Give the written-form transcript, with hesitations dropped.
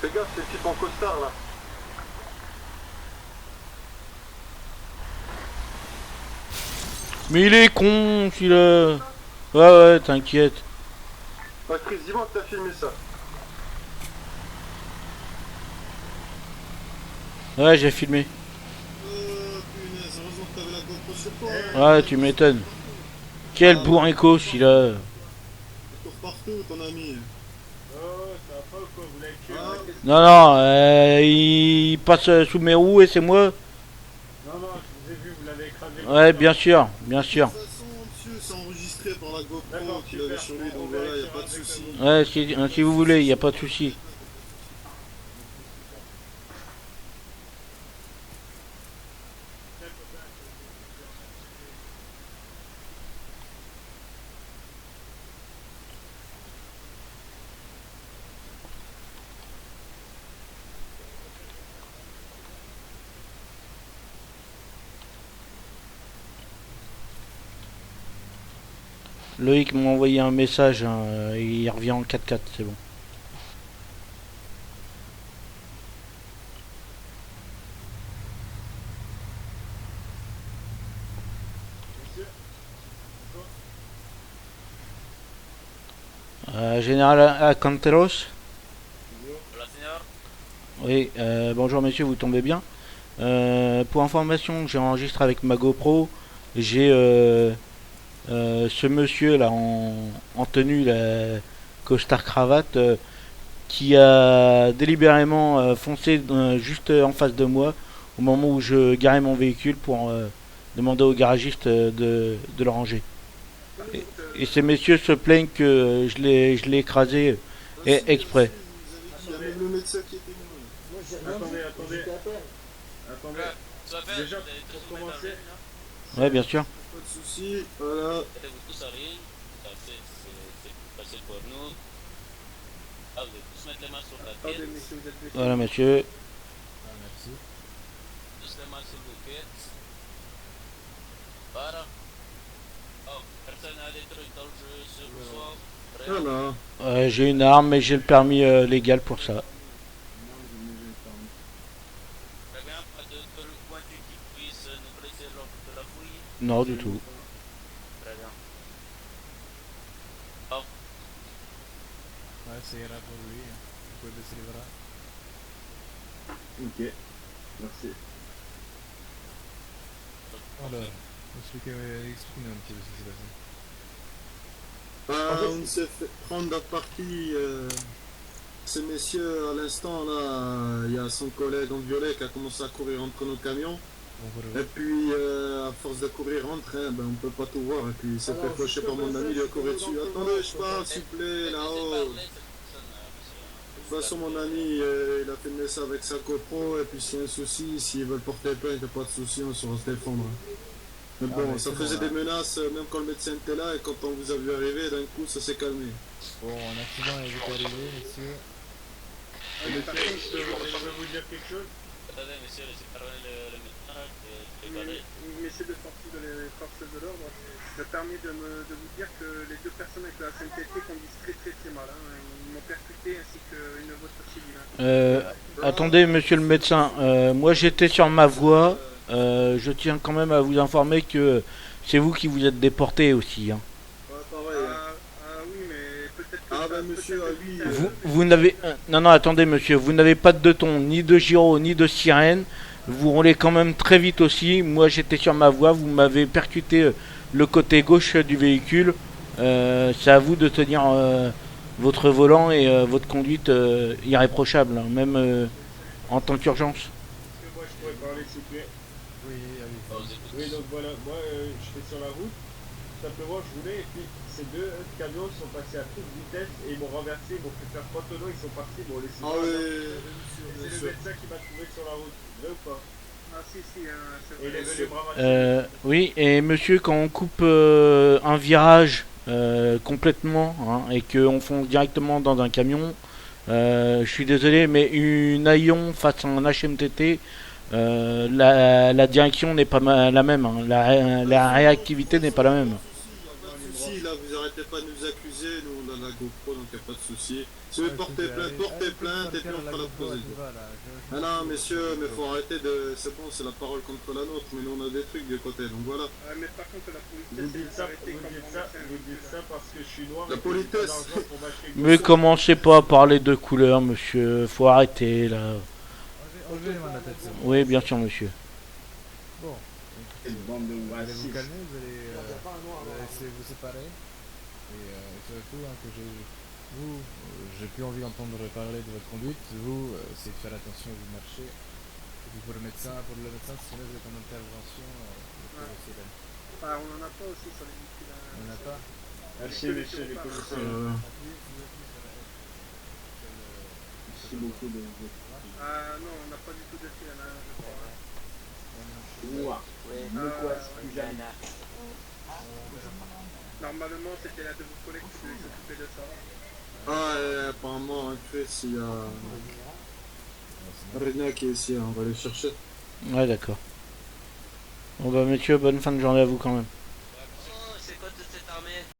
Fais gaffe, c'est le type en costard là. Mais il est con, celui-là. Ouais, t'inquiète. Ah, Chris, dis-moi que t'as filmé ça. Ouais, j'ai filmé. Punaise, heureusement que t'avais la GoPro sur toi. Ouais, tu m'étonnes. Quel bourrico, celui-là. Il court partout, ton ami. Oh, ça va pas ou quoi? Vous l'avez tué? Ah. Non, non, il passe sous mes roues et c'est moi. Non, non, je vous ai vu, vous l'avez écrasé. Ouais, bien sûr, bien sûr. De toute façon, monsieur, c'est enregistré par la GoPro D'accord, qu'il avait super. sur lui, donc On voilà, y a vérifiera pas de avec soucis. Ouais, si vous voulez, il n'y a pas de souci. Loïc m'a envoyé un message, hein, il revient en 4x4, c'est bon. Général Acanteros. Hola, señor. Oui, bonjour messieurs, vous tombez bien. Pour information, j'ai enregistré avec ma GoPro. J'ai ce monsieur là en tenue, la costard cravate, qui a délibérément foncé juste en face de moi au moment où je garais mon véhicule pour demander au garagiste de le ranger. Et ces messieurs se plaignent que je l'ai écrasé exprès. Il y a même le médecin qui était venu. Moi j'ai rien Attendez, dit, attendez. j'étais à terre. Attendez. Ça fait Déjà, des pour trucs commencer, métal, Ouais, bien sûr. Pas de soucis, voilà. vous tous à rien. Ça c'est facile pour nous. Ah, vous allez tous mettre les mains sur la attendez, tête. messieurs, vous êtes blessés. Voilà monsieur. Tous les mains s'il vous plaît. Voilà. Oh, personne n'a des trucs dans le jeu sur le soir. Ah non. J'ai une arme mais j'ai le permis légal pour ça. Très bien, pas de pointu qui puisse nous blesser lors de la fouille. Non du tout. Très bien. Oh, Ouais, ça ira pour lui. Hein. Vous pouvez baisser les bras. Ok, merci. Alors, expliquez-nous un petit peu ce qui s'est passé. Ah, on s'est fait prendre à partie. Ces messieurs, à l'instant, là, il y a son collègue en violet qui a commencé à courir entre nos camions. Bon, Et voilà. puis, à force de courir entre, hein, ben, on peut pas tout voir. Et puis, il s'est fait Alors, faucher par mon ami, il a couru dessus. Attendez, je parle, s'il vous plaît, là-haut. parler cette personne, monsieur. De toute façon, mon ami, il a filmé ça avec sa GoPro. Et puis, s'il y a un souci, s'ils veulent porter plainte, il n'y a pas de souci, on saura se défendre. Mais Ah, bon, mais ça c'est faisait bon, des menaces, même quand le médecin était là. Et quand on vous a vu arriver, d'un coup, ça s'est calmé. Bon, un accident est vite arrivé, messieurs. Allez, par contre, je peux vous dire quelque chose. Attendez, monsieur, laissez parler le médecin. Messieurs de les forces de l'ordre, je me permets de vous dire que les deux personnes avec la SNTT conduisent très mal. Hein. Ils m'ont percuté ainsi qu'une voiture civile. Attendez monsieur le médecin, moi j'étais sur ma voie. Je tiens quand même à vous informer que c'est vous qui vous êtes déporté aussi. Hein. Ouais, pareil. Oui, mais peut-être que... Ah, ben, monsieur, ah, oui. Vous n'avez... non, attendez monsieur, vous n'avez pas de ton, ni de gyro, ni de sirène. Vous roulez quand même très vite aussi. Moi j'étais sur ma voie, vous m'avez percuté le côté gauche du véhicule. C'est à vous de tenir votre volant et votre conduite irréprochable, hein, même en temps d'urgence. Est-ce que moi je pourrais parler s'il vous plaît? Oui, allez. Oh, vous écoutez. Oui, donc voilà, moi j'étais sur la route, simplement je voulais, et puis ces deux camions sont passés à toute vitesse et ils m'ont renversé, ils m'ont fait faire 3 tonneaux, ils sont partis, ils m'ont laissé. Ah oui, Et c'est le médecin qui m'a trouvé sur la route, vrai ou pas? Ah si, c'est Et vrai. il est venu me Oui, et monsieur, quand on coupe un virage complètement, hein, et qu'on fonce directement dans un camion, je suis désolé, mais une haillon face à un HMTT, la direction n'est pas la même, hein, la réactivité n'est pas la même. Si, là, vous arrêtez pas de nous accuser, nous on a la GoPro, donc il n'y a pas de souci. Si vous voulez porter plainte, et puis on fera la procédure. Ah non, messieurs, mais faut arrêter de... C'est bon, c'est la parole contre la nôtre, mais nous on a des trucs de côté, donc voilà. Mais par contre, la politesse, Vous dites c'est ça, d'arrêter quand on vous dites ça parce que je suis noir. La et que j'ai pas politesse. d'argent pour m'acheter une Mais console. commencez pas à parler de couleur, monsieur. Faut arrêter là. Enlevez les mains de la tête, c'est bon. Oui, bien sûr, monsieur. Bon, Quelle bande de vous allez vous racistes. calmer, vous allez essayer de vous séparer. Et surtout hein, que j'ai plus envie d'entendre parler de votre conduite. Vous, c'est de faire attention où vous marchez. Et puis pour le médecin, si jamais vous êtes en intervention, professionnelle. Enfin, on en a pas aussi sur les véhicules. On n'en a pas. Merci, messieurs les commissaires. Merci beaucoup de votre. Ah non, on n'a pas du tout de fil là, je crois. Ouah, ne coince plus jamais. Normalement, c'était là de vos collègues qui devaient s'occuper de ça. Ah, et apparemment, Chris, il y a... Rena qui est ici, on va aller chercher. Ouais, d'accord. Bon bah, monsieur, bonne fin de journée à vous quand même.